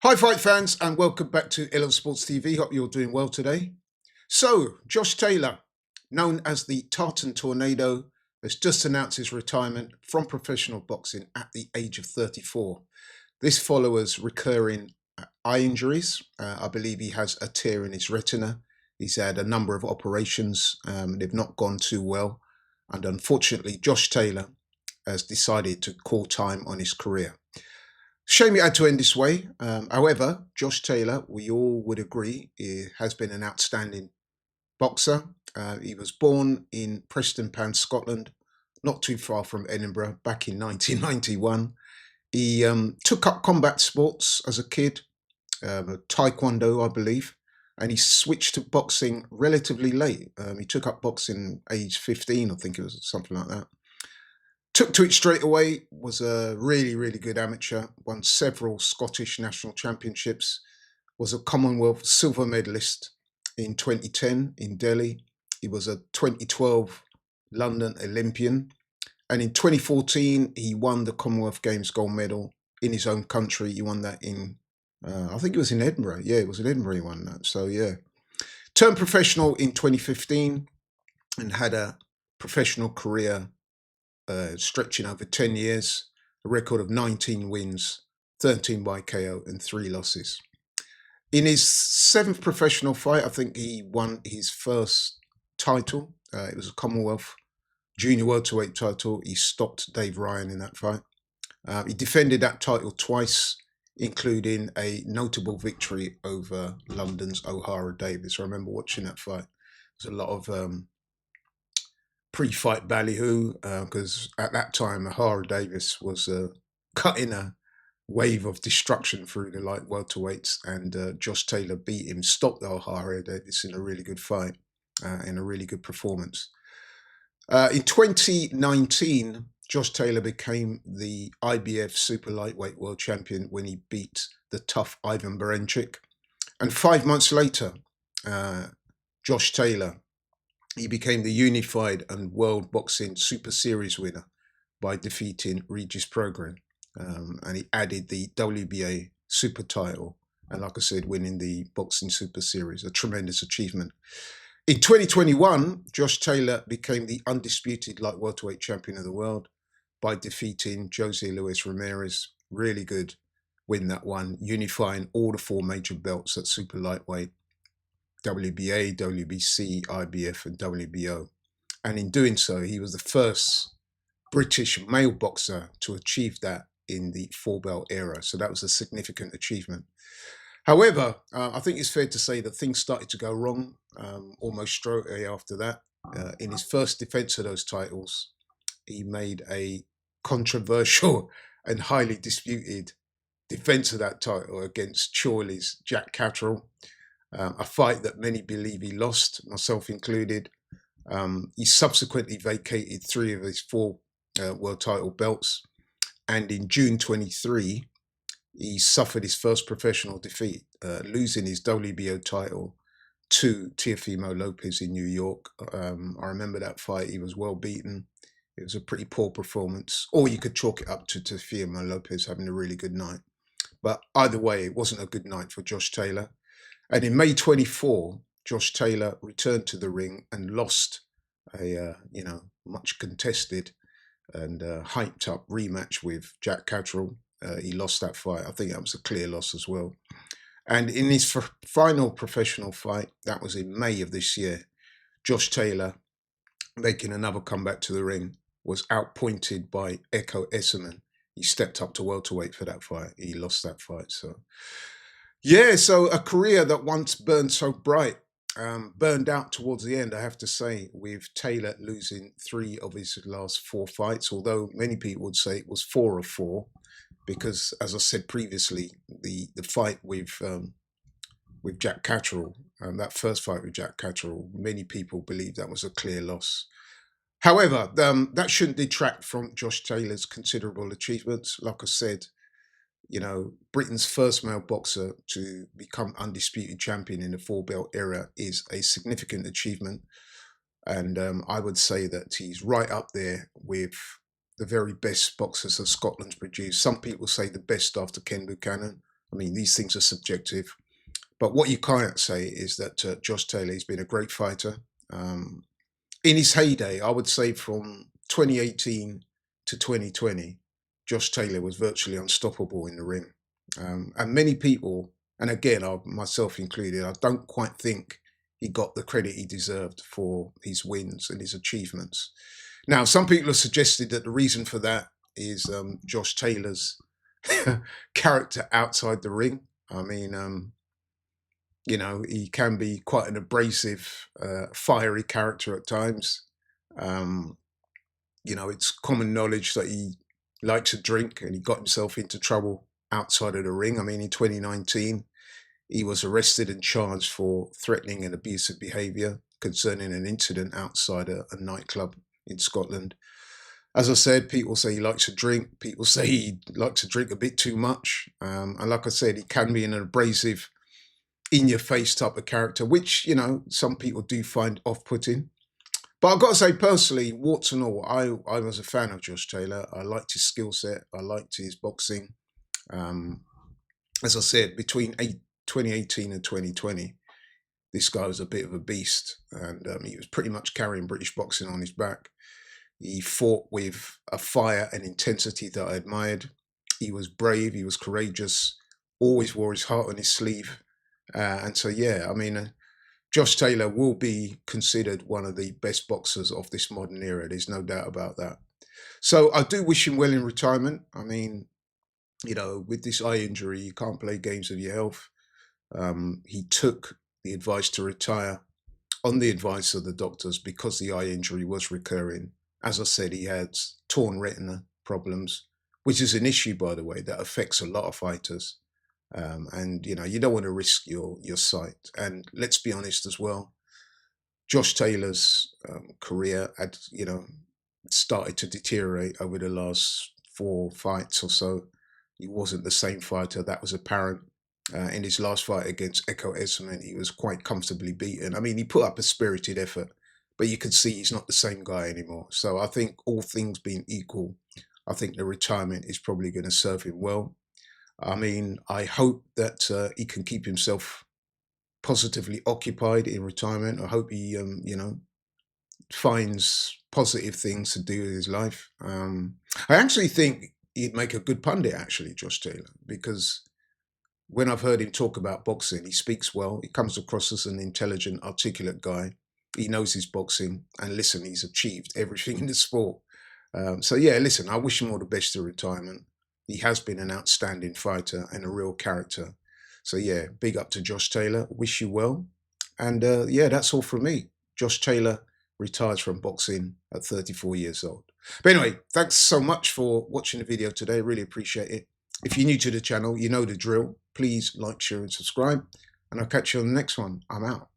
Hi, fight fans, and welcome back to Ellen Sports TV. Hope you're doing well today. So, Josh Taylor, known as the Tartan Tornado, has just announced his retirement from professional boxing at the age of 34. This follows recurring eye injuries. I believe he has a tear in his retina. He's had a number of operations. They've not gone too well. And unfortunately, Josh Taylor has decided to call time on his career. Shame it had to end this way. However, Josh Taylor, we all would agree, he has been an outstanding boxer. He was born in Prestonpans, Scotland, not too far from Edinburgh, back in 1991. He took up combat sports as a kid, taekwondo, I believe, and he switched to boxing relatively late. He took up boxing age 15, I think it was something like that. Took to it straight away, was a really, really good amateur, won several Scottish national championships, was a Commonwealth silver medalist in 2010 in Delhi. He was a 2012 London Olympian. And in 2014, he won the Commonwealth Games gold medal in his own country. He won that I think it was in Edinburgh. Yeah, it was in Edinburgh he won that. So, yeah. Turned professional in 2015 and had a professional career stretching over 10 years, a record of 19 wins, 13 by KO, and 3 losses. In his seventh professional fight, I think he won his first title. It was a Commonwealth Junior Welterweight title. He stopped Dave Ryan in that fight. He defended that title twice, including a notable victory over London's O'Hara Davis. I remember watching that fight. There's a lot of pre-fight ballyhoo because at that time O'Hara Davis was cutting a wave of destruction through the light welterweights, and Josh Taylor beat him, stopped O'Hara Davis in a really good fight and a really good performance. In 2019, Josh Taylor became the IBF super lightweight world champion when he beat the tough Ivan Berenchik. And 5 months later, uh, Josh Taylor, he became the unified and world boxing super series winner by defeating Regis Prograis. And he added the WBA super title. And like I said, winning the boxing super series, a tremendous achievement. In 2021, Josh Taylor became the undisputed light welterweight champion of the world by defeating Jose Luis Ramirez. Really good win, that one, unifying all the four major belts at super lightweight: WBA, WBC, IBF, and WBO. And in doing so, he was the first British male boxer to achieve that in the four belt era. So that was a significant achievement. However, I think it's fair to say that things started to go wrong almost straight after that. In his first defense of those titles, he made a controversial and highly disputed defense of that title against Chorley's Jack Catterall, a fight that many believe he lost, myself included. He subsequently vacated three of his four world title belts, and in June 23, he suffered his first professional defeat, losing his WBO title to Teofimo Lopez in New York. I remember that fight. He was well beaten. It was a pretty poor performance, or you could chalk it up to Teofimo Lopez having a really good night. But either way, it wasn't a good night for Josh Taylor. And in May 24, Josh Taylor returned to the ring and lost a much contested and hyped up rematch with Jack Catterall. He lost that fight. I think that was a clear loss as well. And in his final professional fight, that was in May of this year, Josh Taylor, making another comeback to the ring, was outpointed by Echo Esserman. He stepped up to welterweight for that fight. He lost that fight. So, yeah, so a career that once burned so bright, burned out towards the end, I have to say, with Taylor losing three of his last four fights, although many people would say it was 4 of 4, because, as I said previously, the fight with Jack Catterall, that first fight with Jack Catterall, many people believe that was a clear loss. However, that shouldn't detract from Josh Taylor's considerable achievements. Like I said, Britain's first male boxer to become undisputed champion in the four belt era is a significant achievement. And I would say that he's right up there with the very best boxers that Scotland's produced. Some people say the best after Ken Buchanan. I mean, these things are subjective. But what you can't say is that Josh Taylor has been a great fighter. Um, in his heyday, I would say from 2018 to 2020, Josh Taylor was virtually unstoppable in the ring. And many people, and again, myself included, I don't quite think he got the credit he deserved for his wins and his achievements. Now, some people have suggested that the reason for that is Josh Taylor's character outside the ring. I mean, he can be quite an abrasive, fiery character at times. Um, it's common knowledge that he likes to drink and he got himself into trouble outside of the ring. I mean, in 2019, he was arrested and charged for threatening and abusive behaviour concerning an incident outside a nightclub in Scotland. As I said, people say he likes to drink. People say he likes to drink a bit too much. And like I said, he can be an abrasive, in your face type of character, which, some people do find off putting. But I've got to say, personally, warts and all, I was a fan of Josh Taylor. I liked his skill set. I liked his boxing. Um, as I said, between 2018 and 2020, this guy was a bit of a beast. And he was pretty much carrying British boxing on his back. He fought with a fire and intensity that I admired. He was brave. He was courageous. Always wore his heart on his sleeve. And so, yeah, I mean, Josh Taylor will be considered one of the best boxers of this modern era. There's no doubt about that. So I do wish him well in retirement. I mean, with this eye injury, you can't play games with your health. He took the advice to retire on the advice of the doctors because the eye injury was recurring. As I said, he had torn retina problems, which is an issue, by the way, that affects a lot of fighters. And you don't want to risk your sight. And let's be honest as well, Josh Taylor's career had started to deteriorate over the last 4 fights or so. He wasn't the same fighter. That was apparent. In his last fight against Echo Esserman, he was quite comfortably beaten. I mean, he put up a spirited effort, but you could see he's not the same guy anymore. So I think all things being equal, I think the retirement is probably going to serve him well. I mean, I hope that he can keep himself positively occupied in retirement. I hope he, finds positive things to do with his life. I actually think he'd make a good pundit, actually, Josh Taylor, because when I've heard him talk about boxing, he speaks well. He comes across as an intelligent, articulate guy. He knows his boxing, and listen, he's achieved everything in the sport. So yeah, listen, I wish him all the best to retirement. He has been an outstanding fighter and a real character. So yeah, big up to Josh Taylor. Wish you well. And yeah, that's all from me. Josh Taylor retires from boxing at 34 years old. But anyway, thanks so much for watching the video today. Really appreciate it. If you're new to the channel, you know the drill. Please like, share, and subscribe. And I'll catch you on the next one. I'm out.